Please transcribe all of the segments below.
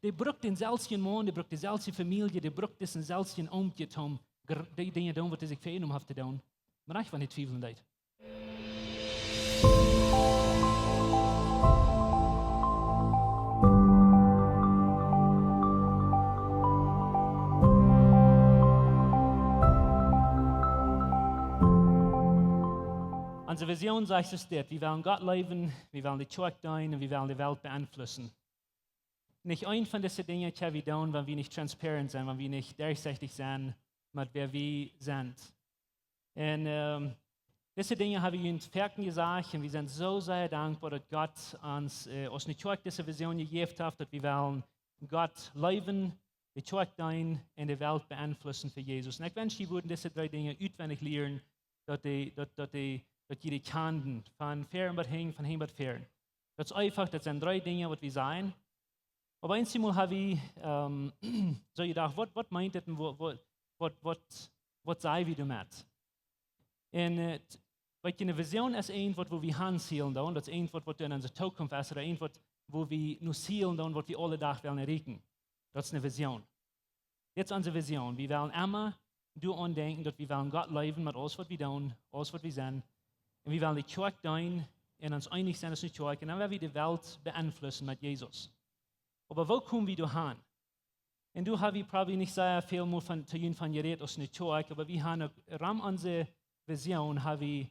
die brugt den selfsjen man, die brugt die selfsje familie, die brugt diesen selfsjen oomtje om die dingen doen wat hij zich voor een om heeft te doen. Maar echt van die twijfelendheid. Unsere Vision sagt es dit, wir wollen Gott leben, wir wollen die Kjoakj doen und wir wollen die Welt beeinflussen. Nicht ein von diesen Dingen können wir tun, wenn wir nicht transparent sind, wenn wir nicht durchsichtig sind, mit wer wir sind. Und diese Dinge haben wir uns Verken gesagt und wir sind so sehr dankbar, dass Gott uns eine Kjoakj diese Vision gegeben hat, dass wir wollen Gott leben, die Kjoakj doen und die Welt beeinflussen für Jesus. Und ich wünsche, wir würden diese 3 Dinge auswendig lernen, dass jede Kanten von fern bis hin, von hin bis fern. Das ist einfach, das sind 3 Dinge, was wir sein. Aber einmal habe ich so gedacht, was meint das, was sei wir damit? Und weil eine Vision ist etwas, wo wir hinzielen, das ist etwas, was in unserer Zukunft ist, oder etwas, wo wir nur zielen, was wir alle Tag wollen erreichen. Das ist eine Vision. Jetzt unsere Vision. Wir wollen immer daran denken, dass wir wollen Gott leben mit alles, was wir tun, alles, was wir sind. Und wir wollen die Kjoakj doen und uns einig sein als eine Kjoakj. Und dann werden wir die Welt beeinflussen mit Jesus. Aber wo kommen wir dahin? Und du hast probably nicht sehr viel mehr von geredet als eine Kjoakj, aber wir haben im Rahmen unserer Vision haben wir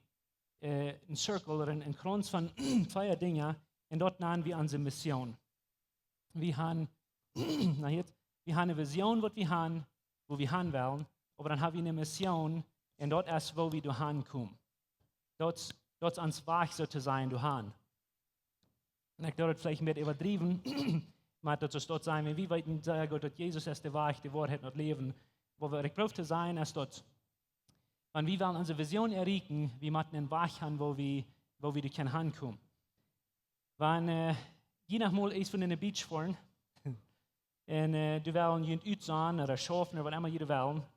einen Circle oder einen Kreuz von 2 Dingen und dort nennen wir unsere Mission. Wir haben eine Vision, was wir haben, wo wir hin wollen, aber dann haben wir eine Mission und dort ist, wo wir dahin kommen. Dort ist uns Weg so zu sein, dahin. Und ich glaube, vielleicht ein bisschen übertrieben, aber das ist dort sein, wie weit sagen, dass Jesus ist der Weg, die Wahrheit und das Leben. Wo wir gebraucht zu sein, ist dort. Und wir wollen unsere Vision erreichen, wir müssen einen Weg haben, wo wir hinkommen. Wenn je nach Mal ist von einer Beach fahren, und du willst jemand uitzahlen oder schaffen oder was immer du willst,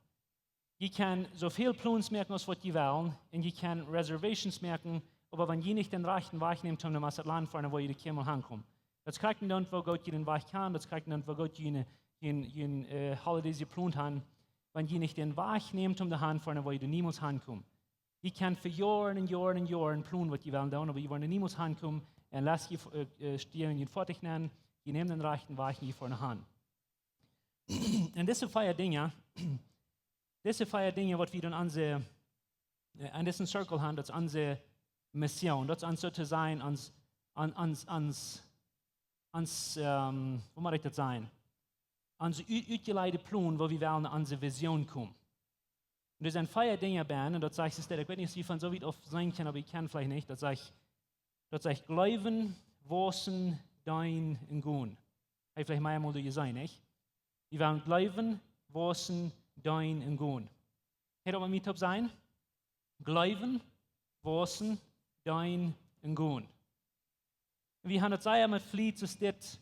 je kann so viel Plans merken, als was je will, und je kann Reservations merken, aber wenn je nicht den rechten Weg nimmt, dann muss das Land fahren, wo je die mal hinkommt. Das kriegt man dann, wo Gott den Weg kann, das kriegt man dann, wo Gott eine Holidays geplant hat, wenn je nicht den Weg nimmt, da hinfahren, wo je niemals hinkommt. Je kann für Jahre und Jahre und Jahre planen, was je will tun, aber je wollen niemals hinkommen, und lasst je stehen und fertig nennen, je nehmen den rechten Weg und je fahren hin. Und diese 4 Dinge, was wir dann an diesem Circle haben, das ist unsere Mission, das ist uns sozusagen wo muss ich das sein? Unser ausgeleitete Plan, wo wir wollen an unsere Vision kommen. Und das sind 4 Dinge, und das sage ich, ich weiß nicht, wie von so weit oft sein kann, aber ich kann vielleicht nicht, das sage ich, Glauben, Wissen, Dein und Gehen. Ich vielleicht mal durch sein, nicht? Wir wollen Glauben, Wissen, Dein und Gehen. Hätte aber mit sein? Glauben, Wissen, Dein und Gehen. Wir haben das sehr mit Flieh zu das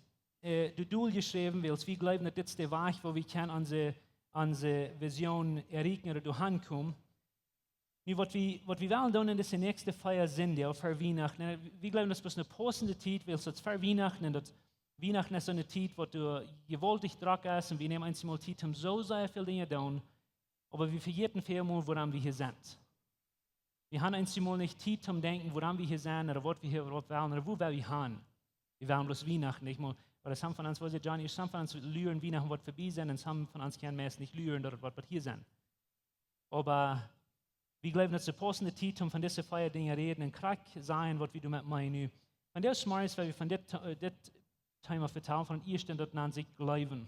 Doel geschrieben, weil wir glauben, dass das der Weg, wo wir unsere Vision erreichen oder durchkommen. Was wir wollen tun, ist die nächste Feier sind, ja, für Weihnachten. Wir glauben, das ist eine passende Zeit, weil es für Weihnachten und Weihnachten ist so eine Zeit, wo du gewaltig Druck hast und wir nehmen einmal Zeit, um so sehr viele Dinge zu tun, aber wir vergessen vielmal, woran wir hier sind. Wir haben einmal nicht Zeit zum Denken, woran wir hier sind oder was wir hier wollen oder wo wir hin. Wir wollen bloß Weihnachten nicht mal. Oder some von uns, was ist Johnny, some von uns lüren Weihnachten, was vorbei sind und some von uns können meist nicht lüren oder was hier sind. Aber wir glauben, dass es eine passende Zeit, um von diesen 4 Dingen reden und krieg sein, was wir damit meinen. Und der ist smart, weil wir von dem Thema vertellen, von ihr stehen dort an sich Glauben.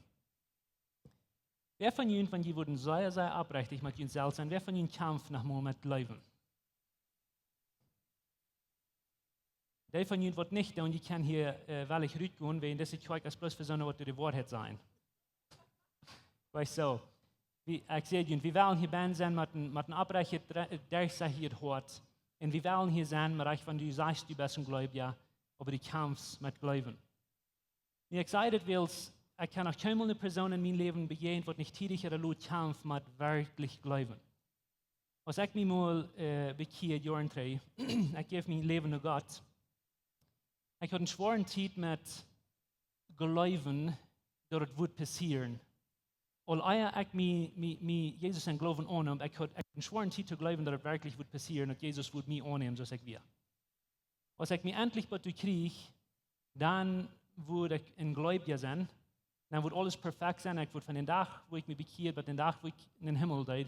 Wer von Ihnen, wenn Sie würden sehr, sehr abrechtig mit Ihnen selbst sein, wer von Ihnen kämpft nach Moment Glauben? Der von Ihnen wird nicht, und ich kann hier weil ich rütgehen, weil das ist das bloß für so eine, was die Wahrheit sein. Weißt du, ich sehe Ihnen, wir wollen hier bei sein mit einem Abbrecher, der sich hier hört. Und wir wollen hier sein, mit wenn du sagst, du bist ein Gläubiger, aber du kämpfst mit Glauben. Ich excited weil ich kann auch kaum eine Person in meinem Leben begehen, die nicht tätig oder laut kämpft mit wirklich Glauben. Als ich mich mal bekehrt, Jahren 3, ich gebe mein Leben an Gott. Ich hatte einen schweren Zeit mit Glauben dat het wordt passeren. Al eier ik me Jesus en geloven aanneem, ik had een schweren tijd te geloven dat het wirklich wordt passeren, dat Jesus wordt me aannemen zoals ik weer. Als ik me endlich wat krijg, dan word ik een Gläubiger zijn, dan wordt alles perfect zijn, ik word van den dag, wo ik me bekeerd, wat den dag, wo ik in den Himmel deed,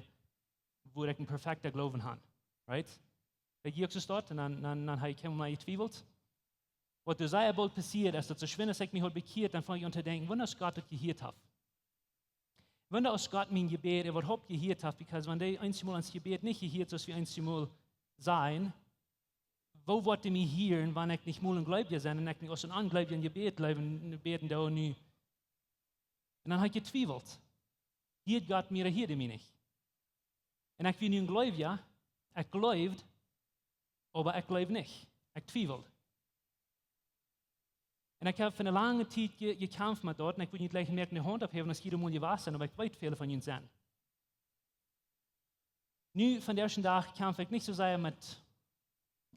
word ik een perfecter geloven haben. Right? Dat hier zo staat, en dan heb ik helemaal getwijfeld. Wat dus sehr bald passiert ist, dass so schön, dass ich mich heute bekehrt, dann fange ich an zu denken, wenn das Gott das gehört hat. Wenn das Gott mein Gebet überhaupt gehört hat, because wenn der einmal ans Gebet nicht gehört, dass wir einmal sein, wo wird er mich hören, wenn ich nicht mal ein Gläubiger sein und ich nicht aus einem Ungläubigen Gebet beten da und nu. Und dann habe ich getweifelt. Hört Gott mir oder hört er mich nicht? Und ich bin nun ein Gläubiger, ich glaube, aber ich glaube nicht. Ich zweifle. Und ich habe für eine lange Zeit gekämpft mit dort, und ich will nicht gleich merken, die Hand abheben, dass jeder mal gewahr sein, aber ich weiß viele von ihnen sind. Nu, von der ersten Tag kämpfe ich nicht so sehr mit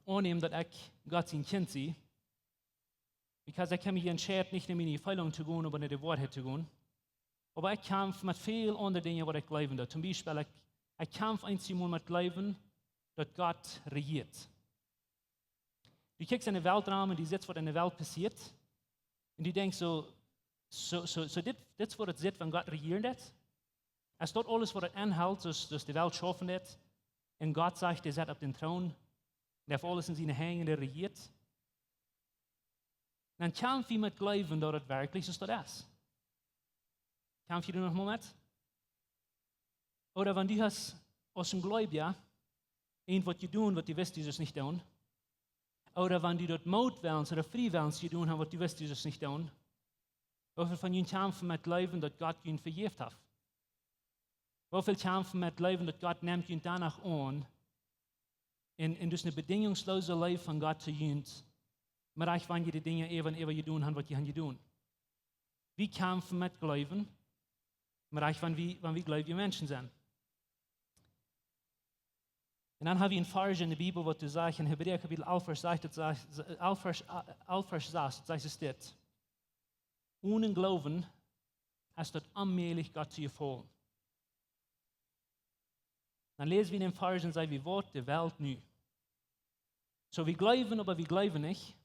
annehmen, dass ich Gott sein Kind sehe, because ich habe mich entschieden, nicht in meine Fehlung zu gehen, aber in die Wahrheit zu gehen. Aber ich kämpfe mit vielen anderen Dingen, was ich glauben darf. Zum Beispiel, ich kämpfe einmal mit Glauben, dass Gott regiert. Du kijkt in de Weltraum und du siehst, was in der Welt passiert. Und du denkst so dit is wat het zit van God regieren dat. Als dat alles wat het inhoudt, dus de Welt schaffen dat. En God zegt, er zit op den Thron. Der heeft alles in zijn handen, der regiert. Dan kämpf je met geloven dat het werkelijk is dat is. Kämpf je er nog mal mit? Oder wenn du hast als ein Gläubiger irgendwas getan, was du weißt, du es nicht tun. Oder wenn du dort Mut willst oder frei willst, tun haben, was du weißt, du es nicht tun. Wieviel von ihnen kämpfen mit Leben, dass Gott ihnen vergeben hat? Wieviel kämpfen mit Leben, dass Gott nimmt ihnen danach an, und dus eine bedingungslose Leben von Gott zu tun, aber auch wenn die Dinge eben getan haben, was die haben getan. Wir kämpfen mit Glauben, aber auch wenn wir gläubige Menschen sind. Und dann haben wir einen Vers in der Bibel, wo du sagst, in Hebräer Kapitel 11, Vers 6, sagt es dit. Ohne Glauben ist es unmöglich, Gott zu gefallen. Dann lesen wir in den Vers und sagen, wie wird die Welt nu? So, wir glauben, aber wir glauben nicht.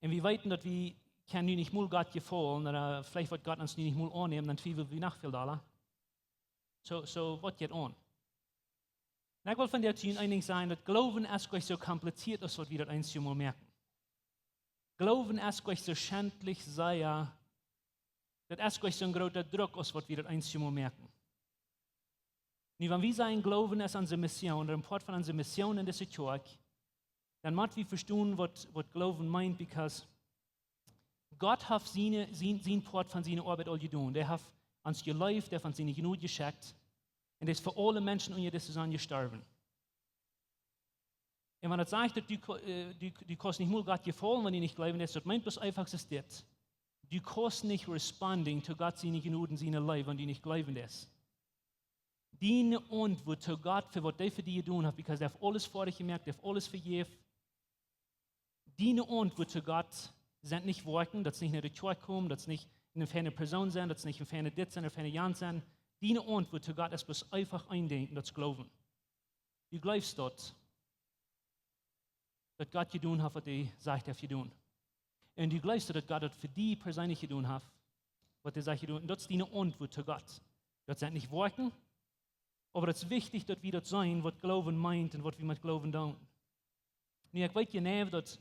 Und wir wissen, dass wir können nicht mal Gott gefallen, oder vielleicht wird Gott uns nicht mal annehmen, dann zweifeln wir nach viel alle. So, was geht an? Und ich will von der Tür einig sein, dass Glauben ist gleich so kompliziert ist, was wir das einmal merken. Glauben ist gleich so schändlich sei, das ist gleich so ein großer Druck ist, was wir das einmal merken. Und wenn wir sagen, Glauben ist unsere Mission, oder ein Part von unserer Mission in dieser Kjoakj, dann müssen wir verstehen, was Glauben meint, because Gott hat sein Part von seiner Arbeit all getan. Der hat uns gelebt, der hat uns seine Gnade geschenkt. Und das ist für alle Menschen unter dieser Sonne gestorben. Und wenn er sagt, dass du kannst nicht nur Gott gefallen, wenn du nicht glauben lässt, das meint bloß einfach existiert. Du kannst nicht responden zu Gott seine Gnade und seine Liebe, wenn du nicht glauben lässt. Deine Antwort zu Gott, für was er für dich getan hat, because er hat alles vor dich gemerkt, er hat alles vergeben. Deine Antwort zu Gott sind nicht Worten, das nicht in der Kjoakj kommen, das nicht eine ferne Person sein, das nicht eine ferne Dit sein, eine ferne Jan sein. Deine Antwort zu Gott ist bloß einfach eindenken, das Glauben. Du glaubst dort, dass Gott getan hat, was er sagt, er getan. Und du glaubst, dass Gott das für dich persönlich getan hat, was er sagt, getan. Und das ist deine Antwort zu Gott. Das sind nicht Worte, aber es ist wichtig, dass wir das sein, was Glauben meint und was wir mit Glauben tun. Und ich weiß genau, dass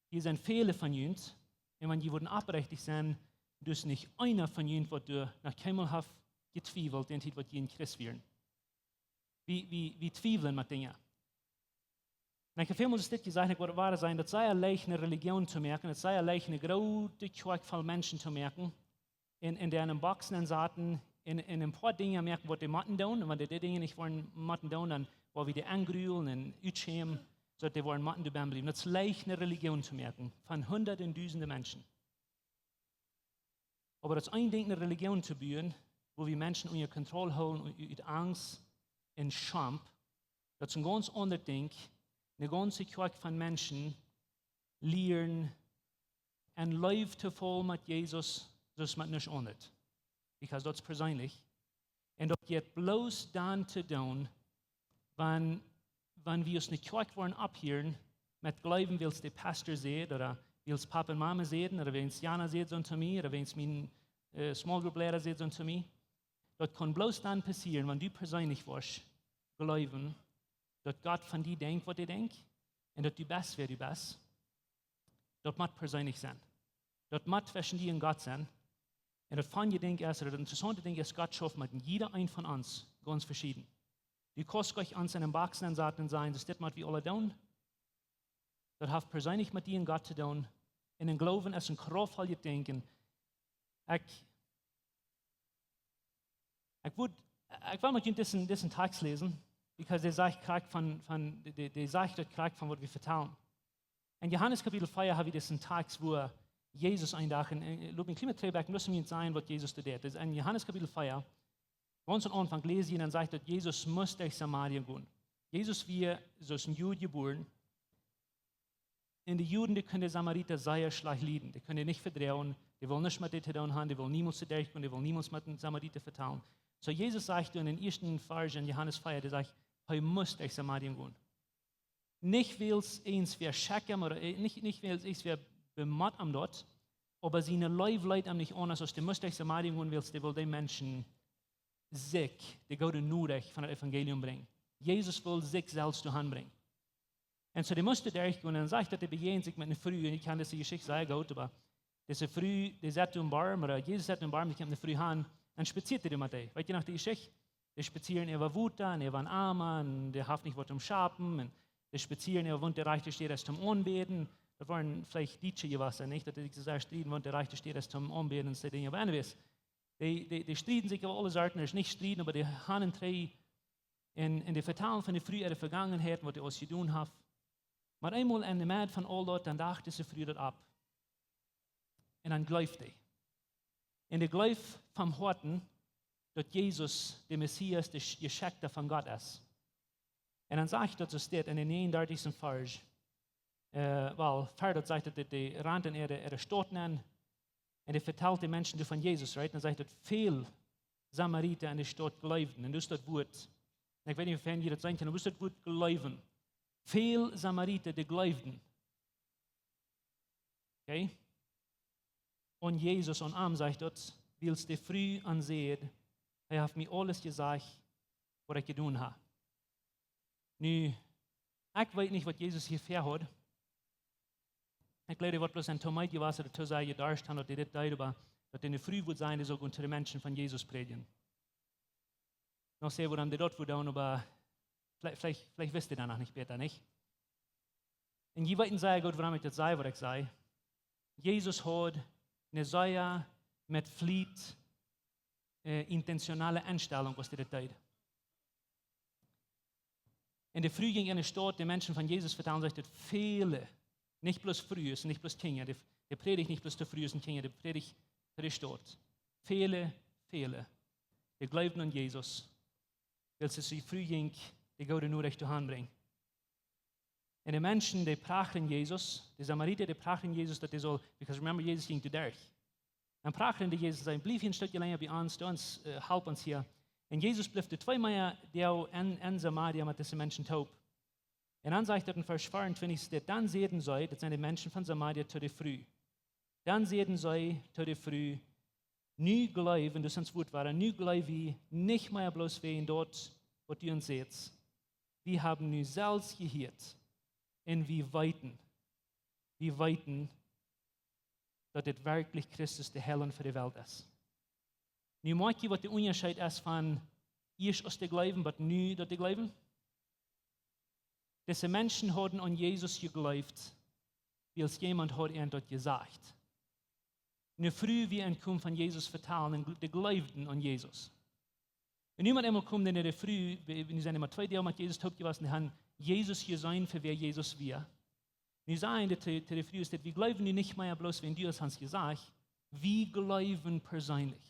hier sind viele von uns, und wenn die wurden abrechtig sein, dus nicht einer von uns, was du nach Himmel hast, getweifelt, den was die in Christ werden. Wir zweifeln mit Dingen. Und ich habe vielmals das gesagt, ich wollte wahr sein, das sei leicht eine Religion zu merken, das sei leicht eine große Kjoakj von Menschen zu merken, in deren Boxen Saaten, in ein paar Dinge merken, was die Matten tun, und wenn die Dinge nicht wollen Matten tun, dann wollen wir die angrühlen und utschämen, so dass die wollen Matten dabei bleiben. Das ist leicht eine Religion zu merken, von Hunderten, Tausenden Menschen. Aber das Eindenken eine Religion zu bauen, wo wir Menschen unter Kontrolle holen und mit Angst und Scham, das ist ein ganz anderes Ding. Eine ganze Kjoakj von Menschen lernen, ein Leben zu folgen mit Jesus, so ist man nicht ohnet. Because das ist persönlich. Und das geht bloß dann zu tun, wenn wir uns nicht Kjoakj wollen abhören, mit Glauben, wie es der Pastor sieht, oder wie es Papa und Mama sehen, oder wenn es Jana sieht, so zu mir, oder wenn es mein Small Group Lehrer sieht, so zu mir. Das kann bloß dann passieren, wenn du persönlich warst, glauben, dass Gott von dir denkt, was er denkt, und dass du bist, wer du bist. Das muss persönlich sein. Das muss zwischen dir und Gott sein. Und das fand ich denke erst, oder das interessante Ding ist, Gott schafft mit jeder ein von uns ganz verschieden. Du kannst euch an seinem Wachsenden sagen, das ist was wir alle tun. Das hat persönlich mit dir und Gott zu tun. In den Glauben ist ein kraftvolles Denken. Ich will mit Ihnen diesen Text lesen, weil der sagt von was wir vertrauen. In Johannes Kapitel 4 habe ich diesen Text, wo Jesus ein Tag, lob mich Klimatreibach, müssen wir sein, was Jesus tut. Das ist in Johannes Kapitel 4, ganz am Anfang lese ich, und dann sagt er, Jesus muss durch Samarien gehen. Jesus wir so ein Jude geboren. In die Juden, die können die Samariter sehr schlecht leiden. Die können nicht verdrehen, die wollen nicht mit dir tun haben, die wollen niemals zu dir kommen, die wollen niemals mit den Samariter vertrauen. So Jesus sagt in den ersten Vers in Johannes 4, der sagt, er muss durch Samarien gehen. Nicht, weil es eins wir schacken oder nicht weil es wir bemott am dort, aber seine Leib leidt am nicht anders, als die muss durch Samarien gehen, weil die will den Menschen sich, die gute Nachricht von dem Evangelium bringen. Jesus will sich selbst zur Hand bringen. Und so die musste durchgehen und dann sagt er, die begegnen sich mit einer Früh, und ich kann diese Geschichte sehr gut, aber diese Früh, die setzt im Baum, oder Jesus setzt im Baum, die kommt eine Früh an, und spaziert die mit dir. Weißt du noch die Geschichte? Die spazieren, er war Wutter, und er war ein Armer, und der hat nicht was zum Schapen, und die spazieren, er wohnt der Reiche steht erst zum Anbeten. Das waren vielleicht Dietsche gewesen, nicht? Dass die gesagt striden, wohnt der Reiche steht erst zum Anbeten, und so Dinge. Aber anyways, die striden sich auf alle Seiten, es ist nicht striden, aber die haben drei in der Verteilung von der früheren Vergangenheit, was die alles getan haben. Maar eenmaal in de maand van al dat, dan dachten ze früher dat ab. En dan gelooft hij. En de geloof van harten, dat Jezus, de Messias, de Geschäfte von Gott ist. En dan zegt dat zo staat in de 39. Vers, wel, verder zegt dat de randen er stoten aan, en die vertelt de mensen van Jezus, right? Dan zegt dat veel Samariter in de stad geloofden. En dus dat woord, en ik weet niet of je dat zijn kan, maar dus dat woord geloven. Veel Samariter, die geloofden. Okay? Und Jesus und Arm sagt dort, willst du früh ansehen, er hat mir alles gesagt, was ich getan habe. Nu, ich weiß nicht, was Jesus hier vorhat. Ich glaube, was bloß ein Tocayo was der Tocayo gedacht hat, dass die das deut, aber dass die früh wird sein, die so unter den Menschen von Jesus predigen. Noch sehen, woran die dort tun, aber vielleicht wisst ihr danach nicht später, nicht? Und je weiter sage Gott, warum ich das sage, was ich sage. Jesus hat eine sehr mit Fleet intentionale Einstellung, was die das tut. In der Früh ging in der Stadt, die Menschen von Jesus vertellen sich, dass viele, nicht bloß Früh, nicht bloß Kinder, die predigt nicht bloß die Früh und Kinder, die predigt für die Stadt. Viele, die glaubten an Jesus, weil sie sich früh ging, die Gute nur recht zur Hand bringen. Und die Menschen, die prachten Jesus, die Samariter, die prachten Jesus, dass die soll, because remember, Jesus ging zu durch. Dann prachten die Jesus, sagen, blieb hier ein Stückchen länger bei uns, halb uns hier. Und Jesus blieb zweimal in Samaria mit diesen Menschen taub. Und dann sagt er in Vers 24, dann sehen sie, das sind die Menschen von Samaria zu der Früh. Dann sehen sie zu der Früh, nie glauben, das ist Wort war, nie glauben, nicht mehr bloß wegen dort, was du uns seht. Wir haben nur selbst gehört, und wir weiten, dass das wirklich Christus der Herr für die Welt ist. Nu mag je wat de onderscheid is van eerst als die glauben, maar nu dat die glauben. Diese Menschen haben an Jesus geglaubt, weil jemand hat ihnen das gesagt. Nu früh wie ein kommen von Jesus vertellen, die glaubten an Jesus. Und niemand einmal kommt in der Früh, wenn sie immer 2 Jahre mit Jesus taub gewesen haben, Jesus gesehen, für wer Jesus wir. Wir sagen, dass die Früh ist, wir glauben nicht mehr bloß, wenn du es hast gesagt, wir glauben persönlich.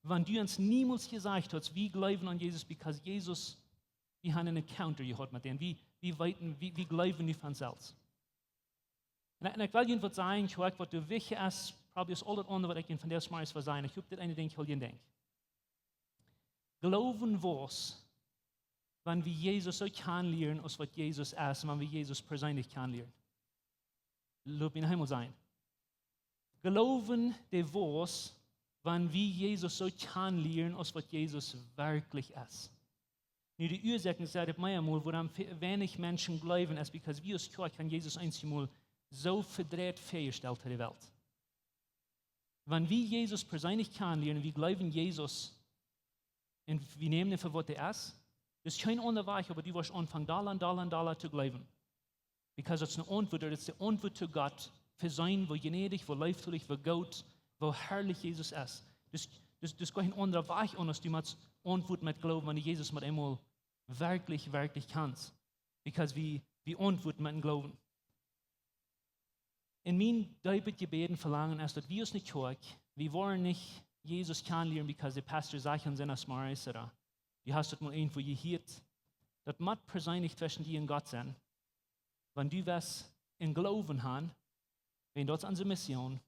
Wenn du uns niemals gesagt hast, wir glauben an Jesus, because Jesus, wir haben einen Encounter gehabt mit dem, wir glauben nicht von selbst. Und ich will Ihnen was sagen, was du wichtig ist, probeer al dat andere wat ik van deze morgens wil zijn. Ik hoop dat een ding heel je denkt. Geloven was, wanneer we Jezus zo kan leren als wat Jezus is, en wanneer we Jezus persoonlijk kan leren. Loop in de hemel zijn. Geloven de was, wanneer we Jezus zo kan leren als wat Jezus werkelijk is. Nu, die Ursachen sagt op mij eenmaal, waarom weinig mensen geloven, is because we als Kjoakj aan Jezus eenmaal zo verdreht voorgesteld in de wereld. Wanneer we Jezus persoonlijk kan leren, we geloven Jezus en we nemen hem voor wat hij is, dus geen onderweg, aber du wirst anfangen, dollar zu geloven. Because het is een antwoord, het is de antwoord zu God, voor zijn, wo gnädig, wo liefdelijk, wo goed, wo herrlich Jezus is. Dus geen andere weg anders, du moet antwoord met geloven, wanneer Jezus met eenmaal werkelijk kannst. Because we antwoord met geloven. In mijn diepe gebeden verlangen is, dat we ons niet Kjoakj, we wollen niet Jesus kennenlernen, because der Pastor sagt uns in das Maris, oder du hast das mal irgendwo gehört, das muss persönlich zwischen dir und Gott sein. Wenn du was in Glauben hast, wenn das unsere Mission,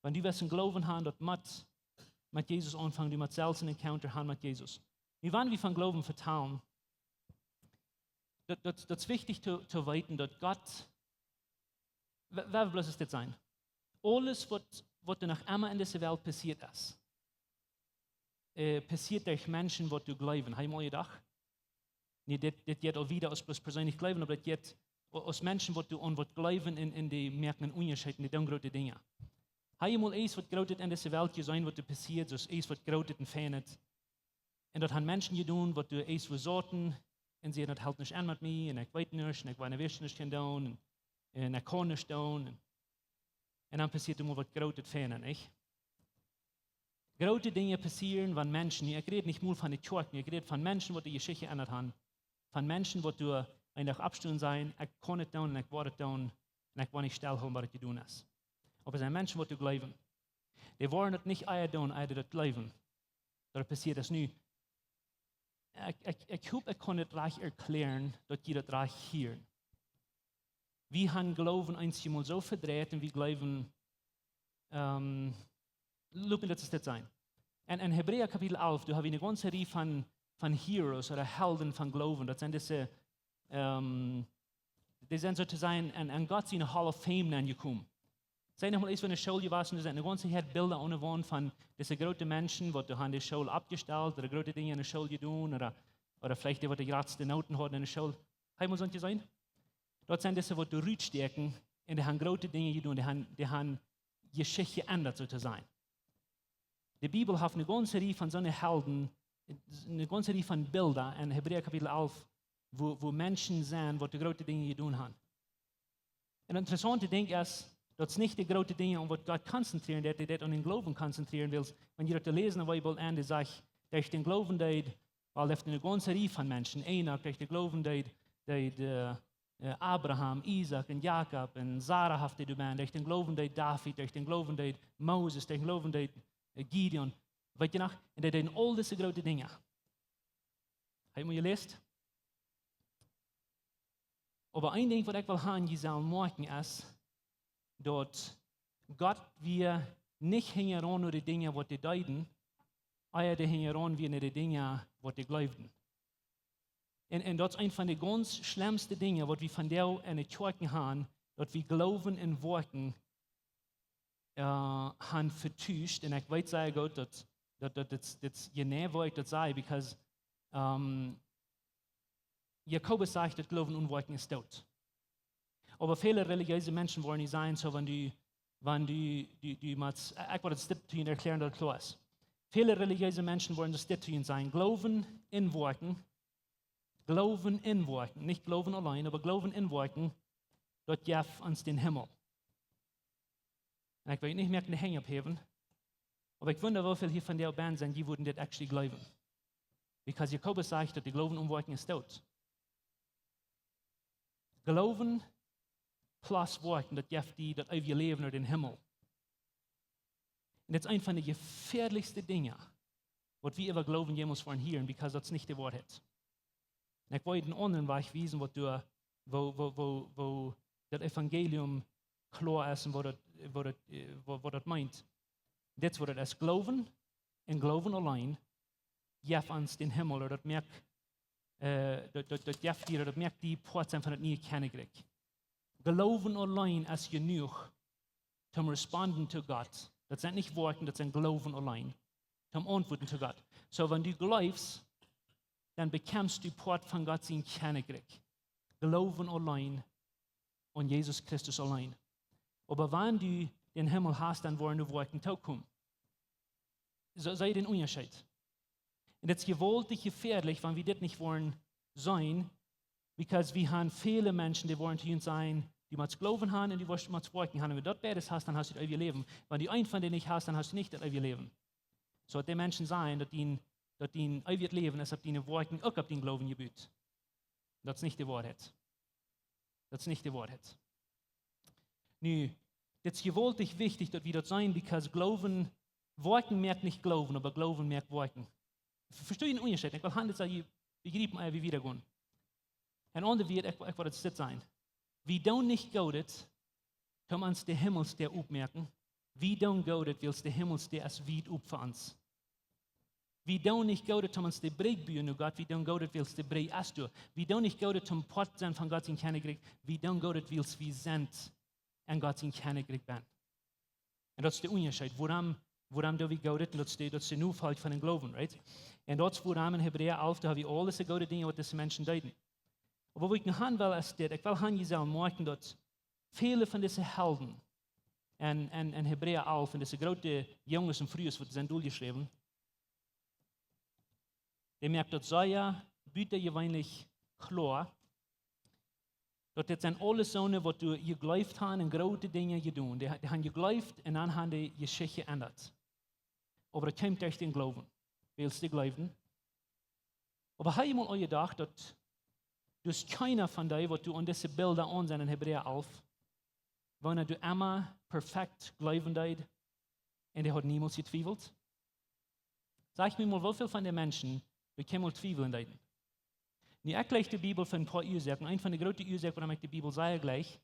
wenn du was in Glauben hast, das muss mit Jesus anfangen, du musst selbst einen Encounter haben mit Jesus. Wie wollen wir von Glauben vertrauen? Das ist wichtig zu weiten, dass Gott, wer bloß ist das sein? Alles, was danach immer in dieser Welt passiert ist, passiert durch Menschen, die du glauben. Habe ich mal gedacht? Nee, das geht auch wieder aus persönlich glauben, aber das geht aus Menschen, die du an was glauben, in die merken einen Unterschied, in die dann große Dinge. Habe ich mal eins, was großes in dieser Welt gesehen, was passiert, so eins, was großes und feinet. Und das haben Menschen getan, was du eins versorten, und sie das hält nicht an mit mir, und ich weiß nicht, und ich weiß nicht, was ich tun, und ich kann nicht tun. Und dann passiert immer was großes feinet, nicht? Große Dinge passieren, wenn Menschen, ich rede nicht nur von den Kjoakj, ich rede von Menschen, die die Geschichte ändert haben, von Menschen, die du einfach abstehen sein, ich kann nicht tun, ich werde tun, und ich will nicht stillhalten, was ich tun ist. Aber es sind Menschen, die du glauben. Die wollen das nicht tun, das glauben. Das passiert das nie. Ich hoffe, ich kann das recht erklären, dass ihr das recht hören. Wir haben Glauben einmal so verdreht, und wir glauben, Lupen, das ist das sein. Und in Hebräer Kapitel 11, da haben wir eine ganze Reihe von Heroes oder Helden von Glauben. Das sind diese, die sind sozusagen an Gott seine Hall of Fame angekommen. Sei noch mal, als wir in der Schule waren, da sind eine ganze Reihe Bilder an der Wand von diesen großen Menschen, die haben die Schule abgestellt oder große Dinge in der Schule getan oder vielleicht die, die gerade Noten hatten in der Schule. Haben wir so gesehen? Dort sind diese, die rückstecken und die haben große Dinge getan, die haben Geschichte geändert sozusagen. Die Bibel hat eine ganze Reihe von solchen Helden, eine ganze Reihe von Bildern in Hebräer Kapitel 11, wo Menschen sind, die große Dinge getan haben. Und das interessante Ding ist, dass es nicht die großen Dinge, um was Gott konzentrieren, dass du an den Glauben konzentrieren willst. Wenn ihr das lesen in der Bibel, und sagt, durch den Glauben, weil es eine ganze Reihe von Menschen, Enoch, durch den Glauben, Abraham, Isaac und Jakob und Sarah hat die Band, durch den Glauben, David, durch den Glauben, Moses, durch den Glauben, Gideon, weet je nog? En dat deden al deze grote dingen. Heb je me gelezen? Maar één ding wat ik wil aan je zal maken is, dat God weer niet hingen aan naar de dingen wat die deiden, maar die hingen aan weer naar de dingen wat die geloofden. En dat is een van de ganz schlimmste dingen wat we van jou en de Kjoakj hebben, dat we geloven en werken han vertuscht, en ik weet zeer goed dat je niet wil dat zeggen, because Jakobus sagt, dat geloven en werken is dood. Aber viele religiöse Menschen wollen nicht sein, so wenn du ich wollte das zu ihnen erklären, dass klar ist. Viele religiöse Menschen wollen das zu ihnen sein. Glauben in Worten, nicht Glauben allein, aber Glauben in Worten, dort jaff uns den Himmel. Und ich will nicht mehr den Hänge abheben, aber ich wundere, wie viele hier von der Band sind, die würden das actually glauben. Because Jakobus sagt, dass die Glauben in Worten ist tot. Glauben plus Worten, das jaff die, das ewige Leben naar den Himmel. Und das ist eine von den gefährlichsten Dingen, was wir über Glauben jemals wollen hören, because das nicht die Wahrheit. Und ich wollte einen anderen Weg wiesen, wo das Evangelium klar ist und was das meint. Das, was das ist, Glauben und Glauben allein, gef uns den Himmel, oder das merkt, das merkt die Porten von das neue Königreich. Glauben allein ist genug, zum responden zu Gott. Das sind nicht Worte, das sind Glauben allein. Zum Antworten zu Gott. So, wenn du glaubst, dann bekommst du Port von Gott sein Königreich. Glauben allein und Jesus Christus allein. Aber wenn du den Himmel hast, dann wollen die Worte kommen. So sei den Unterschied. Und das ist gewaltig gefährlich, wenn wir das nicht wollen sein, weil wir haben viele Menschen, die wollen zu uns sein, die mal Glauben haben und die wollen mal Worte haben. Wenn du dort beides hast, dann hast du das ewige Leben. Wenn du einen von denen nicht hast, dann hast du nicht das ewige Leben. So die Menschen sein, dass die ewig Leben ist, ob die Worte auch auf den Glauben gebüht. Das ist nicht die Wahrheit. Das ist nicht die Wahrheit. Nu, das ist gewaltig wichtig, dass wir das sein, weil Glauben, Worten merkt nicht Glauben, aber Glauben merkt Worten. Verstehe ich den Unterschied? Ich will handelt es begreifen, wie wir gehen. Ein anderer wird, ich will das sein. Wir tun nicht Gott, um uns den Himmels der aufmerken. Wir tun Gott, weil es der Himmels der ist weit auf für uns. Wir tun nicht Gott, um uns die Brei bühen, nur Gott. Wir tun Gott, weil es der Brei ist. Wir tun nicht Gott, um Port sein von Gott in Königreich. Wir tun Gott, weil es wir sind und Gott in Königreich bin. Und das ist der Unterschied. Woran do wir Gott, und das ist der Nufall von dem Glauben, right? Und das ist, woran in Hebräer 11, da haben wir alles die gute Dinge, was diese Menschen deuten. Aber wo ich noch hin will, ist das, ich will sagen, merken, dass viele von diesen Helden in Hebräer 11, und diese großen Jungs und Frühes, die sind durchgeschrieben, die merkt, dass ja bitte gewöhnlich klar, dass das sind alles so, was du geglaubt hast und große Dinge getan. Die haben geglaubt und dann haben die Geschichte geändert. Aber das kommt durch den Glauben. Willst du glauben? Aber habe ich mal gedacht, dass keiner von denen, was du an diese Bilder ansehen in Hebräer 11, wenn du immer perfekt glauben deid und er hat niemals gezweifelt? Sag mir mal, wie viele von den Menschen bekommen Zweifel deiden? Ich erkläre die Bibel für ein paar Ursachen. Eine von den großen Ursachen, warum ich die Bibel sage gleich,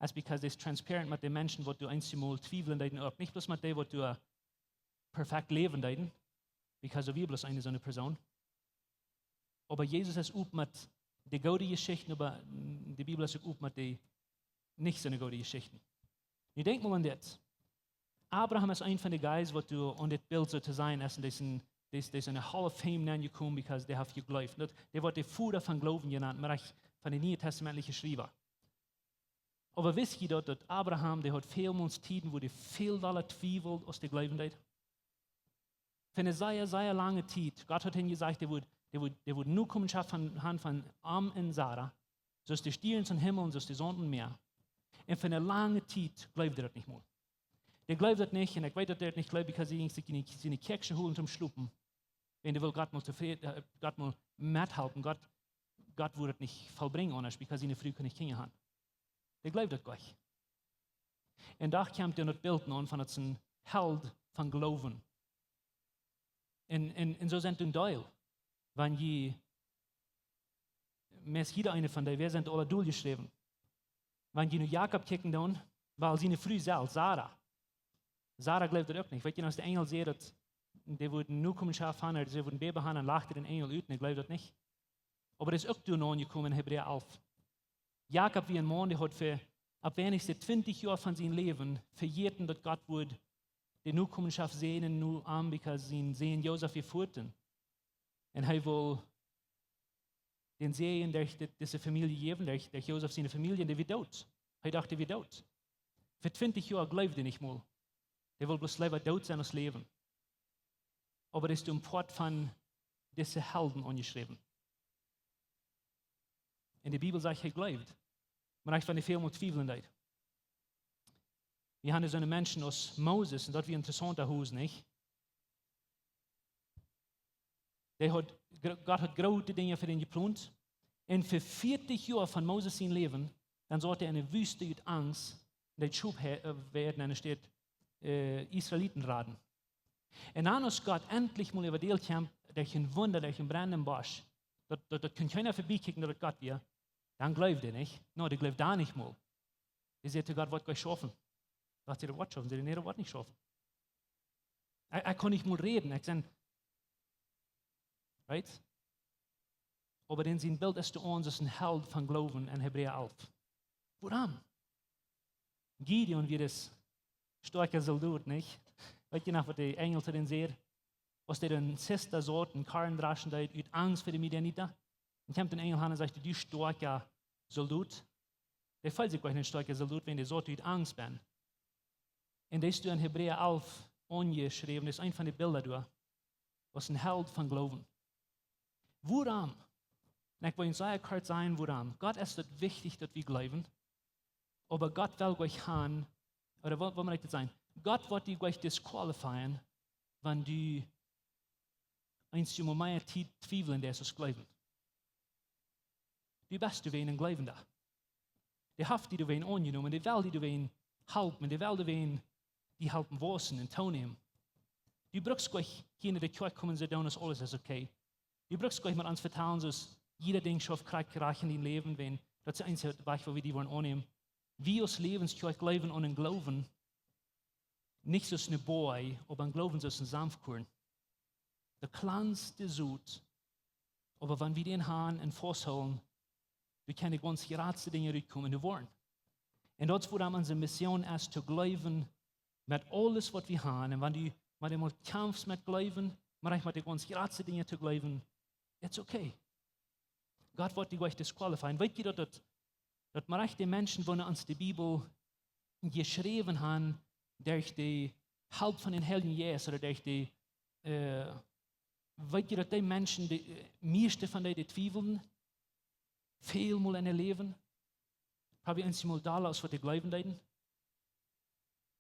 ist, because es transparent mit den Menschen, die du einmal Zweifel deiden auch. Nicht bloß mit denen, die du perfekt leben deiden, because die Bibel ist eine so eine Person. Aber Jesus ist auch mit den guten Geschichten, aber die Bibel ist auch mit den nicht so eine guten Geschichten. Ich denke mal an das. Abraham ist ein von den Guys, die du an das Bild so zu sein ist, und das ist eine Hall of Fame gekommen, because they have geglaubt. Der wird der Vater von Glauben genannt, aber von den Neuen Testamentlichen Schreiber. Aber wisst ihr, dass Abraham, der hat vielmals Tiden, wo der viel aller Zweifel aus der Glauben hat? Für eine sehr, sehr lange Zeit, Gott hat ihm gesagt, der wird nur kommen von Am und Sarah, so ist die Stieren zum Himmel und so ist die Sonne und Meer. Und für eine lange Zeit glaubt er das nicht mal. Der glaubt das nicht, und ich weiß, dass er das nicht glaubt, weil sie sich in die Kirche holen zum Schluppen. Wenn der will Gott mal mithelfen, Gott würde das nicht vollbringen, weil sie eine früh nicht Kinder haben. Der glaubt das gleich. Und da kommt er das Bild an von einem Held von Glauben. Und so sind die Teil. Wenn jeder eine von denen, wir sind alle durchgeschrieben. Wenn die nur Jakob kicken dann, weil sie eine früh selbst, Sarah glaubt das auch nicht. Weißt du, als der Engel sieht, dass die würden nur kommen schaffen, oder sie würden Baby haben, dann lacht den Engel ut, und ich glaube das nicht. Aber das ist auch durch angekommen in Hebräer 11. Jakob wie ein Mann, der hat für ab wenigstens 20 Jahre von seinem Leben verjährten, dass Gott würde die Nachkommenschaft sehen und nur an, weil sie sehen Josef gefuhrten. Und er will den Sehen durch diese Familie geben, durch Josef seine Familie, der wird tot. Er dachte, er wird tot. Für 20 Jahre glaubt er nicht mal. Der will bloß lieber tot sein als leben. Aber das ist im Port von diesen Helden angeschrieben. In der Bibel sagt, er glaubt. Man hat von der viel Zweifeln leid. Wir haben so einen Menschen aus Moses, und das wird interessant, nicht? Gott hat große Dinge für ihn geplant. Und für 40 Jahre von Moses sein Leben, dann sollte er in der Wüste mit Angst, der Schub werden, und es steht, Israeliten raten. Und dann ist Gott endlich mal überdeelt, durch ein Wunder, durch einen brennenden Busch. Das kann keiner vorbeikicken, dass Gott wir. Dann glaubt er nicht. No, der glaubt da nicht mal. Die sagte, Gott wird euch schaffen. Sagt sie, der wird schaffen. Sie sagte, nee, der wird nicht schaffen. Er kann nicht mal reden. Ich sage, right? Aber in sein Bild ist uns als ein Held von Glauben in Hebräer 11. Warum? Gideon wie das starke Soldat, nicht? Weet je noch, was die Engel zu den sagt? Was der den Sister sagt, einen Karren draschen, der uit Angst für die Midianiter. Und kommt den Engel an und sagt, du starker Soldat. Der fällt sich gleich ein starker Soldat, wenn der sagt, uit Angst bin. Und das ist in Hebräer 11 angeschrieben, das ist ein von den Bildern da, was ein Held von Glauben. Warum? Und ich will Ihnen sehr kurz sagen, warum. Gott ist es wichtig, dass wir glauben, aber Gott will euch haben, oder was man das sagen? Gott wird dich euch disqualifizieren, wenn du eins zu mehr zweifeln, der es glauben. Du bist du ein Glaubender. Die Haft, die du wen angenommen, die Welt, die du wen helfen, die Welt, die helfen wasen und tonen. Du brauchst gleich hier in der Kirche kommen, sie tun, alles ist okay. Du brauchst gleich mit uns vertrauen, dass jeder Ding schafft, kriegt in dein Leben, wenn das ist der einzige Weg, wo wir die wollen annehmen. Wir als Läwens Kjoakj glauben an den Glauben, nicht so eine Boy, aber ein Glauben so ein Sanftkorn. Der kleinste Sud, aber wenn wir den haben und festhalten, wir können die ganz geradste Dinge durchkommen, die wollen. Und das, wo unsere Mission ist, zu glauben, mit alles, was wir haben, und wenn du mit dem kämpfst mit Glauben, mit den ganz geradste Dinge zu glauben, it's okay. Gott wird dich euch disqualifizieren. Weißt ihr, dass man die Menschen, die uns die Bibel geschrieben haben, durch die Halb von den Heiligen Jesus oder durch die, weißt ihr, dass die Menschen, die meiste von denen zweifeln, vielmal in ihr Leben, habe ich einmal da aus, was die glauben leiden.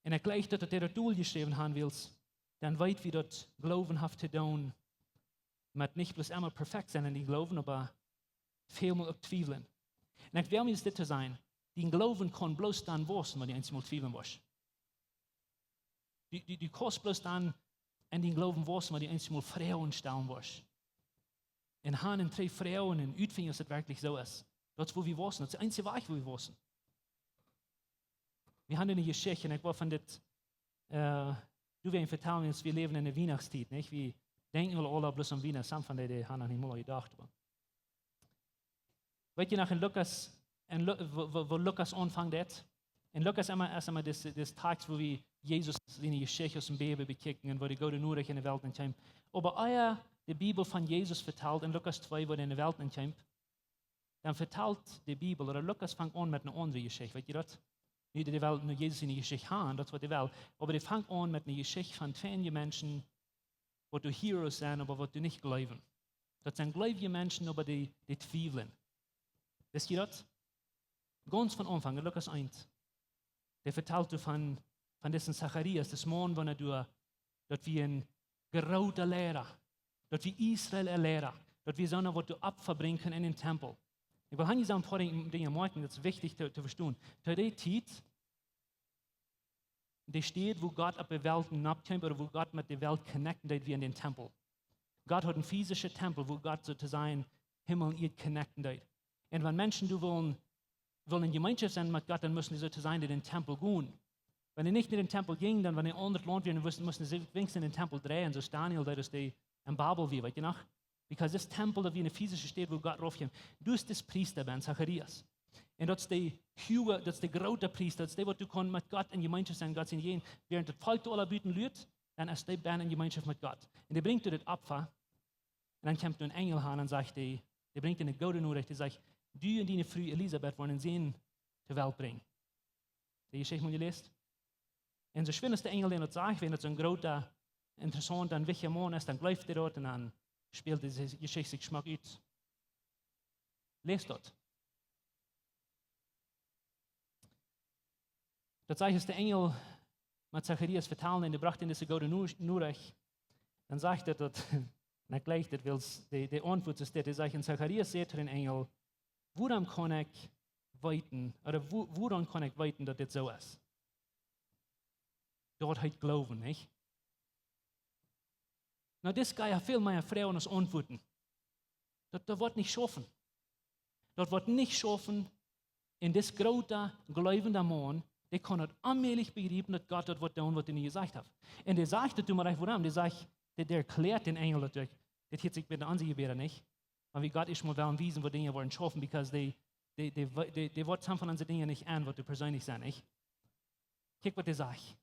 Und er gleich, dass der Tool geschrieben haben willst, dann weit wie das Glaubenhaft zu tun, mit nicht bloß einmal perfekt sein in die Glauben, aber vielmal auch zweifeln. Und ich will mir das zu sein, die Glauben kann bloß dann wachsen, wenn die einmal zweifeln was. Du kannst bloß dann in den Glauben wachsen, wenn die einmal Frauen stellen was. Und haben 3 Frauen und utfinden, dass es wirklich so ist. Das ist, wo wir wachsen. Das ist der einzige Weg, wo wir wachsen. Wir haben eine Geschichte, und ich war von das, du wirst vertellen, dass wir leben in der Weihnachtszeit, nicht? Wir denken wir alle bloß an Weihnachten, some von denen haben noch nicht mal gedacht. Weißt du noch in Lukas, wo Lukas anfängt jetzt? In Lukas erst einmal das Tag, wo wir Jesus seine Geschichte aus dem Baby bekicken und wo die Gute nur in der Welt entkommt. Aber die Bibel von Jesus vertelt in Lukas 2, wo er in der Welt entkommt, dann vertelt die Bibel, oder Lukas fängt an mit einer anderen Geschichte, weißt du das? Nicht die Welt, nur Jesus in die Geschichte haben, das war die Welt, aber die fängt an mit einer Geschichte von 2 Menschen, wo du Heroes sind, aber wo du nicht glauben. Das sind gläubige Menschen, aber die zweifeln. Wisst ihr das? Ganz von Anfang, in Lukas 1, der vertelt du von diesem Zacharias, das Mann, wenn er dass wir ein gerauter Lehrer, dass wir Israel erlehrer, dass wir sollen, was du abverbringen können in den Tempel. Ich will hier ein paar Dinge machen, das ist wichtig zu verstehen. Zu der Zeit, der steht, wo Gott auf der Welt abkommt, oder wo Gott mit der Welt connecten wie in den Tempel. Gott hat einen physischen Tempel, wo Gott sozusagen Himmel und Erde connecten. Und wenn Menschen wollen in Gemeinschaft sein mit Gott, dann müssen sie sozusagen in den Tempel gehen. Wenn sie nicht in den Tempel gingen, dann, wenn sie in ein anderes Land wären, müssen sie wenigstens in den Tempel drehen, so Daniel, der ist in Babel wie, weißt du noch? Weil das Tempel, da wie eine physische steht, wo Gott raufkommt, du bist das Priester, Ben Zacharias. Und das ist der große Priester, das ist der, was du kannst mit Gott in Gemeinschaft sein, Gott in jeden. Während das Volk aller Büten lügt, dann ist der Ben in Gemeinschaft mit Gott. Und der bringt dir das Opfer, und dann kommt ein Engel an und sagt, der bringt dir eine gute Nachricht, der sagt, du und deine Frau Elisabeth wollen Sehen zur Welt bringen. Die Geschichte, die ihr lest. Und so schön ist der Engel, der das sagt, wenn das so ein großer, interessanter, ein wichtiger Mann ist, dann läuft er dort und dann spielt diese Geschichte sich Geschmack aus. Lest dort. Das sagt, ist der Engel mit Zacharias vertalen, und er brachte ihn diese gute Nachricht. Dann sagt er dort, und gleich, die Antwort ist der sagt, und Zacharias sagt zu den Engel, woran kann ich weiten, oder woran kann ich weiten, dass das so ist? Dort halt glauben, nicht? Na, das kann ja viel mehr Frauen als Antworten. Das wird nicht schaffen. Das wird nicht schaffen, in das große glaubende Mann, der kann nicht allmählich begreifen, dass Gott das wird tun, was er nie gesagt hat. Und der sagt das, du mal warum, der erklärt den Engel natürlich, das hat sich mit der Ansicht gebeten nicht, aber wie Gott ist mal wiesen, wo Dinge wollen schaffen, because die wird von unseren Dingen nicht an, was du persönlich sein, nicht? Guck, was der sagt.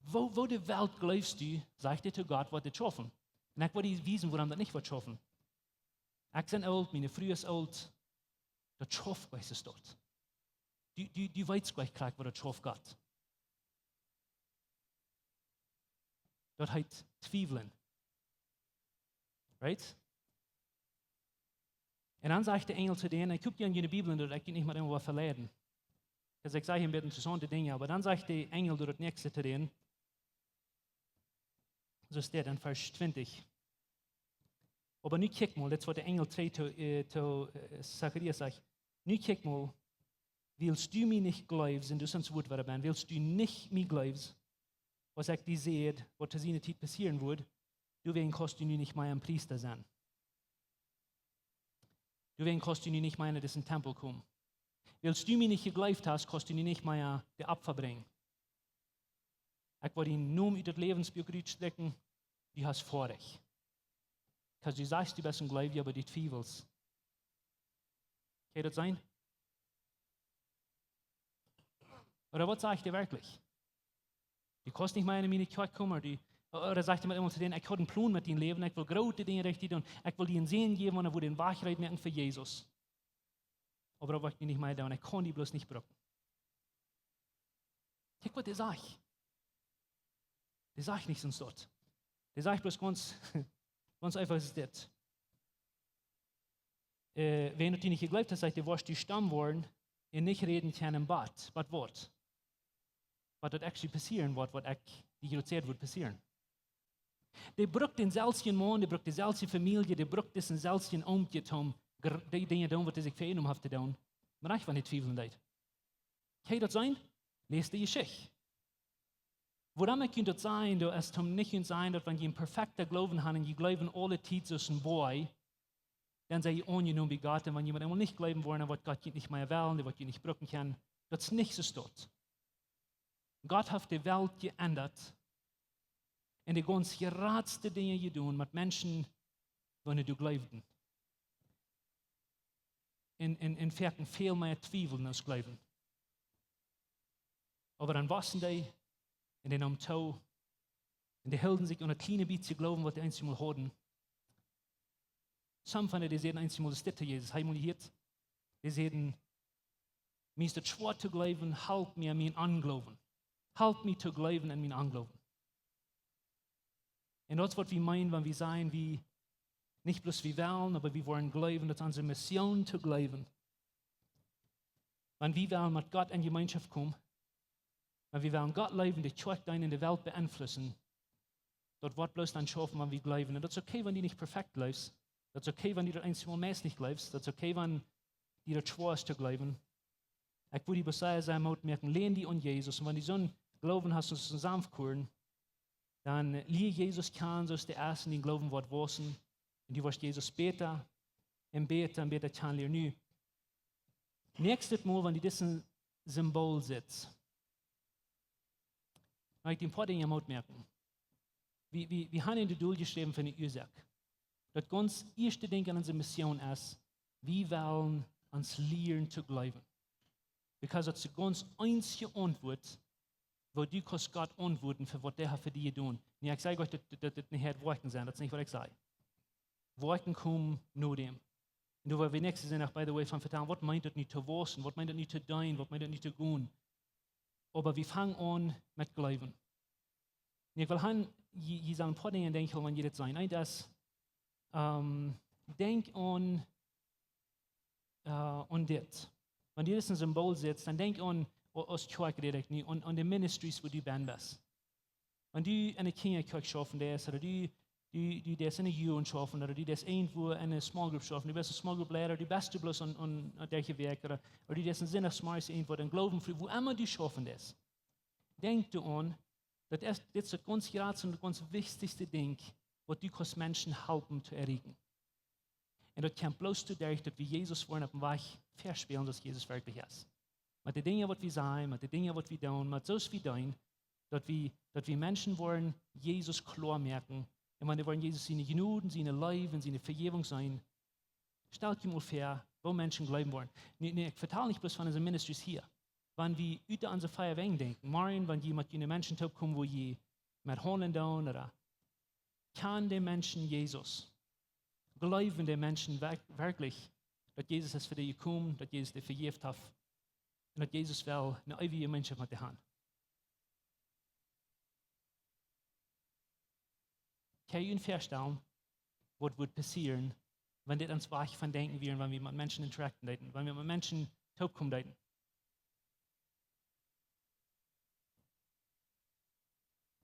Wo die Welt glaubst du, sagt er zu Gott, was das schaffen. Und ich will wiesen, woran das nicht wird schaffen. Ich bin alt, meine Früh ist alt, das schafft Gott es dort. Du weißt gleich, was das schafft Gott. Das heißt Zweifeln. Right? Und dann sagt der Engel zu denen, ich gucke dir in die Bibel und ich kann nicht mehr irgendwo verleiden. Also ich sage ihm ein bisschen interessante Dinge, aber dann sagt der Engel das nächste zu denen, so steht in Vers 20. Aber nu kijk mal, das war der Engel 3 zu Zacharias sagt, nu kijk mal, willst du mir nicht glaubst, und du sonst Wort war ben, willst du nicht mir glaubst, was ich dir sehe, was zu seiner Zeit passieren wird, du wegen kannst du nicht mehr ein Priester sein. Du wegen kannst du nicht mehr in diesen Tempel kommen. Willst du mir nicht geglaubt hast, kannst du nicht mehr die Opfer bringen. Ich will ihn nur mit dem Lebensbuch strecken, du hast vor dich. Weil du sagst, du bist ein Gläubiger, aber du zweifelst. Kann das sein? Oder was sage ich dir wirklich? Du kannst nicht mehr in meine Kirche kommen, oder sagt jemand immer zu denen, ich habe einen Plan mit deinem Leben, ich will große Dinge richtig tun, ich will dir einen Sehen geben, und ich will den Wahrheit merken für Jesus. Aber da will ich nicht mehr da und ich kann die bloß nicht brauchen. Guck, was der sagt. Der sagt nichts uns dort. Der sagt bloß ganz einfach, ist das. Wenn du dir nicht geglaubt hast, sagt, du wirst die Stamm wollen und nicht reden können, was wird. Was wird actually passieren, was die erzählt wird passieren. Der braucht den selben Mann, der braucht die selbe Familie, der braucht diesen selben Umgeht, die Dinge tun, was er sich für ihn hat zu tun. Aber ich war nicht zweifeln. Kann das sein? Lest die Geschichte. Woran könnte das sein, dass es nicht sein, dass wenn ihr einen perfekten Glauben habt und ihr glauben alle Zeit zwischen Boy, dann seid ihr ungenommen wie Gott. Und wenn jemand einmal nicht glauben wollen, dann wird Gott nicht mehr wählen, der wird ihn nicht brücken können. Das ist nicht so dort. Gott hat die Welt geändert. Und die ganz geradste Dinge getan mit Menschen, wenn du glaubten. In Ferken viel mehr Zweifeln als Glauben. Aber dann wussten die, und die nahmen Tau, und die hielten sich an ein kleines bisschen Glauben, was die einmal hatten. Some von denen sehen einmal das Stitte Jesus, einmal hier. Die sehen, mir ist es schwer zu glauben, halt mir mein Anglauben. Halt mich zu glauben an mein Anglauben. Und das, was wir meinen, wenn wir sagen, wie nicht bloß wir wollen, aber wir wollen glauben, das ist unsere Mission zu glauben. Wenn wir wollen mit Gott in Gemeinschaft kommen, wenn wir wollen Gott leben, die Kjoakj in der Welt beeinflussen, dort wird bloß dann schaffen, wenn wir glauben. Und das ist okay, wenn du nicht perfekt lebst. Das ist okay, wenn du das einmal mehr nicht glaubst. Das ist okay, wenn dir das schwer ist zu glauben. Ich würde die sagen, merken, lehn die an Jesus. Und wenn du so einen Glauben hast, und so sanftkuren, dann lehre Jesus kennen, so ist der Erste, die Glauben wird wachsen. Und du wirst Jesus später und später kennenlernen. Nächstes Mal, wenn du diesen Symbol sitzt, möchte ich ein paar Dinge merken. Wir haben in der Bibel geschrieben für eine Ursache. Das ganz erste Ding an unserer Mission ist, wir wollen uns lernen zu glauben. Weil das ist die ganz einzige Antwort, wo du kannst Gott antworten für was der für dich tun. Und ich sage euch, das nicht hat Worten sein, das ist nicht, was ich sage. Worten kommen nur dem. Und du, weil wir nächstes Jahr, by the way, von vertellen, was meint das nicht zu waschen, was meint das nicht zu dein, was meint das nicht zu gehen. Aber wir fangen an mit Glauben. Und ich will sagen, ein paar Dinge denken, wenn ihr das sein. Ein, das, denk an das. Wenn ihr das ein Symbol setzt, dann denk an Kjoakj an die Ministries, wo du bist. Wenn du eine Kinderkirche schaffen darfst, oder du das in einer Jugend schaffen, oder du das irgendwo in einer Small Group schaffen, du bist ein Small Group Leader, du bist bloß an solchen Werken, oder du das in Sinn Smart irgendwo, dann glauben für, wo immer du schaffen das. Denk du an, das ist das ganz gerade und das ganz wichtigste Ding, was du kannst Menschen helfen zu erreichen. En dat kan bloos toe derg dat we Jezus worden op een weg verspelen dat Jezus werkelijk is. Met de dingen wat we zijn, met de dingen wat we doen, met zoals we doen, dat we Menschen worden Jezus klar merken. En wanneer worden Jezus zijn genoegen, zijn leven, zijn vergeving zijn, stel je mal vor, wo Menschen glauben wollen. Nee, ich verteile nicht bloß von unseren Ministries hier. Wenn wir über unsere Feier denken, morgen, wenn jemand in Menschen kommt, wo je mit Hohn down oder kann der Menschen Jesus, glauben der Menschen wirklich, dass Jesus ist für die gekommen, dass Jesus die vergeben hat und dass Jesus will eine ewige Mensch mit der Hand. Kann ich Ihnen vorstellen, was wird passieren, wenn das ans Weich von denken wir, wenn wir mit Menschen interacten, wenn wir mit Menschen kommen.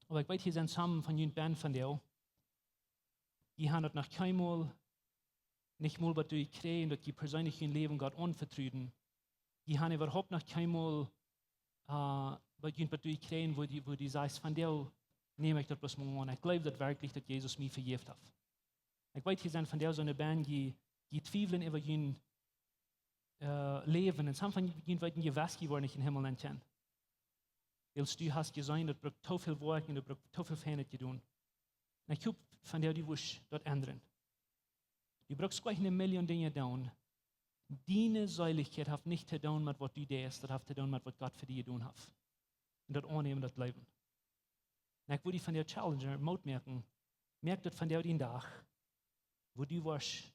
Aber ich weiß, hier sind zusammen von jenen Band von dir, die haben das nach keinmal, nicht mal was durchkriegen, dass die persönlich ihr Leben Gott anvertrauen. Die haben überhaupt noch keinmal was durchkriegen, wo die sagst, von dir nehme ich das bloß mal an. Ich glaube das wirklich, dass Jesus mich vergeben hat. Ich weiß, hier sind von der so eine Band, die zweifeln über ihr Leben. Und some von ihnen wollten ihr was geworden, nicht in den Himmel entdecken. Weil du hast gesehen, das braucht so viel Work und das braucht so viel Fähigkeit zu tun. Und ich hoffe, von der die wusch dort ändern. Du brauchst gleich 1 Million Dinge tun. Deine Seiligkeit hat nicht zu tun mit was du denkst, das hat zu tun mit was Gott für dich tun hat. Und das annehmen, das Leben. Und ich würde von der Challenger Mut merken, merkt das von der den Tag, wo du warst,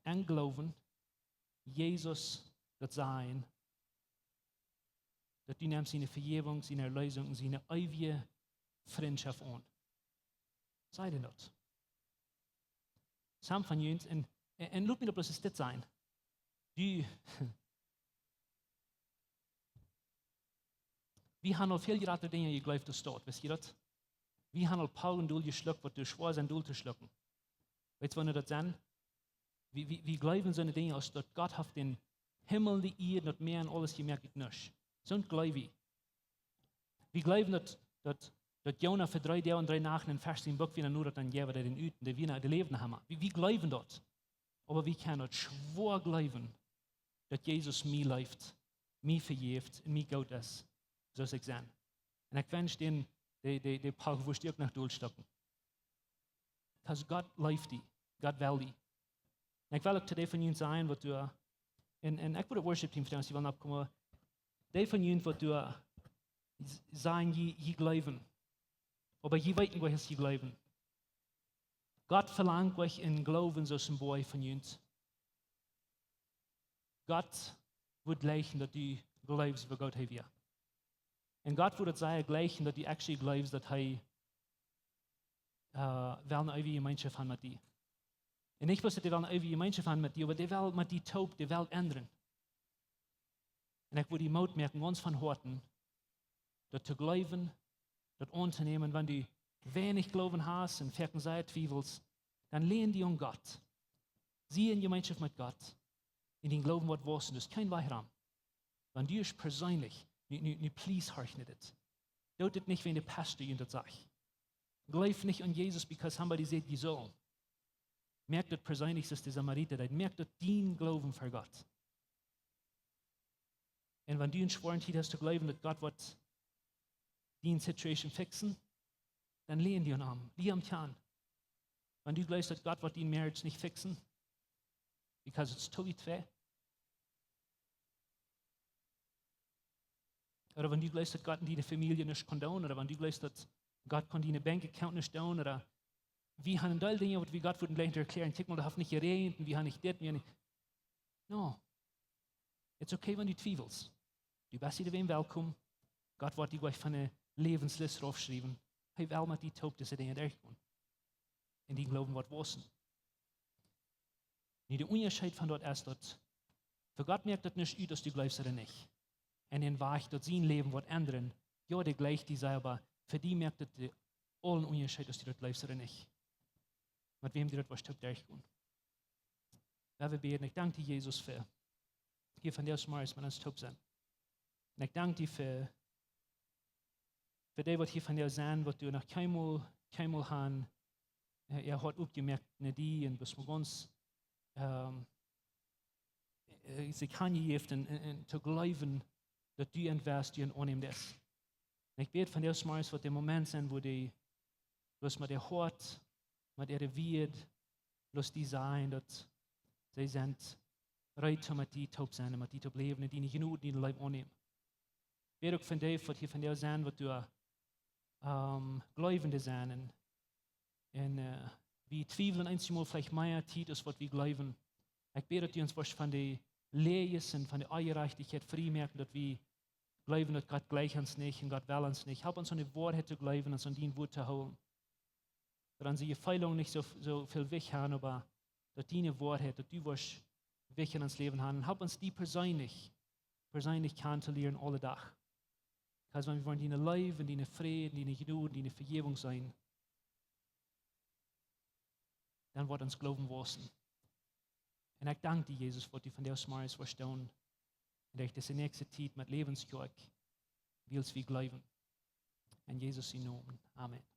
anglauben, Jesus das sein, dass du nimmst seine Vergebung, seine Erlösung und seine ewige Freundschaft an. Sei denn das. Sam von uns, und lass mir bloß das sein. Wir haben noch viele andere Dinge geglaubt, das dort, wisst ihr das? Wir haben noch Paulen durchgeschluckt, was du schwer sind, durchzuschlucken. Weißt du, wenn wir das sagen? Wir glauben so eine Dinge, als dass Gott hat den Himmel, die Erde, das Meer und alles gemerkt nicht. So glauben wir. Wir glauben, dass Jonah für 3 Tage und 3 Nachten in festen Bock wieder nur dann geben, der den Üten, der wir das Leben haben. Wir glauben das. Aber wir können das schwor glauben, dass Jesus mir lebt, mir vergibt und mir gut ist. So ist ich sagen. Und ich wünsche den Paul, wo ich nach durchstocken. Because Gott lebt die. Gott will die. Und ich will auch today von Ihnen sein, was du, und ich würde das Worship-Team für Sie wollen abkommen, die von Ihnen, was du sagen, je glauben. Aber je weiten, was je glauben. Gott verlangt euch in Glauben so ein Boy von uns. Gott wird gleichen, dass du glaubst, wie Gott hat. Und Gott würde sagen, gleichen, dass du actually glaubst, dass er eine ewige Gemeinschaft haben mit dir. Und nicht bloß, dass er eine ewige Gemeinschaft haben mit dir, aber der will mit dir taub, der will ändern. Und ich würde die Mut merken, ganz von Horten, dass zu glauben, das anzunehmen, wenn du wenig Glauben hast und fertig seid, zweifelst, dann lehn dich um Gott. Sie in Gemeinschaft mit Gott, in den Glauben, was was, und das ist kein Weichram. Wenn du es persönlich, nicht please horch nicht das. Tut das nicht, wenn der Pastor ihnen das sagt. Glaub nicht an Jesus, because somebody said you soll. Merkt das persönlich, dass der Samariter das. Merkt das dein Glauben für Gott. Und wenn du einen Schworenheit hast zu glauben, dass Gott wird die Situation fixen, dann lehn die an. Die am Tjan. Wenn du glaubst, dass Gott wird die Marriage nicht fixen, because it's too weit. Oder wenn du glaubst, dass Gott in deine Familie nicht kann tun, oder wenn du glaubst, dass Gott kann deine Bankaccount nicht tun, oder wir haben all Dinge, die Gott würden gleich erklären, tick mal, da hat nicht geredet, und wir haben nicht das, wir haben nicht. No. It's okay, wenn du zweifelst. Du bist hier willkommen. Gott wird dir gleich von der Lebensliste draufschreiben. Hey, wel met die taub, dass er den durchkommt. Und die glauben, was wissen. Und der Unterschied von dort ist, dass für Gott merkt das nicht, dass du glaubst oder nicht. Und dann war ich, dass sein Leben wird ändern. Ja, der gleicht die sei, aber für die merkt das allen Unterschied, dass du das glaubst oder nicht. Mit wem die das was taub durchkommt. Da wir beten, ich danke dir, Jesus, für von der Smart, wenn uns taub sind. Und ich danke dir für das, was hier von dir sein, was du noch keinmal haben, hat aufgemerkt, nicht die, und bis wir ganz ze kan je heeft en te geloven dat du en wärst du en onneem des. En ik bid van jou smars wat de moment zijn waar die, los met de hart, met de wierd, los die zijn dat zij zijn rijdt om met die te op zijn en met die te op leven en die niet genoeg die leven onneem. Ik bid ook van jou wat hier van jou zijn wat du gelovende zijn en wie twijfelen eenmaal vielleicht meer tijd als wat we geloven. Ik bid dat u ons was van de lees en van de eierrechtigheid vrijmerken dat we geloven dat Gott gleich ons niet en Gott wel ons niet. Help ons aan de waarheid te geloven en aan die woord te houden. Dat aan die Feilung nicht so viel weg haben, aber dass die Wahrheit, dass du was weg in ons Leben haben. Help uns die persönlich kennenzulernen alle Tag. Because wenn wir wollen die Leben, die Frieden, die Geduld, die Vergebung sein, dann wird uns Glauben wachsen. Und ich danke dir, Jesus, für die von der Smarts verstehen. Und ich das in nächster Zeit mit Läwens Kjoakj willst wie glauben. In Jesus' Namen. Amen.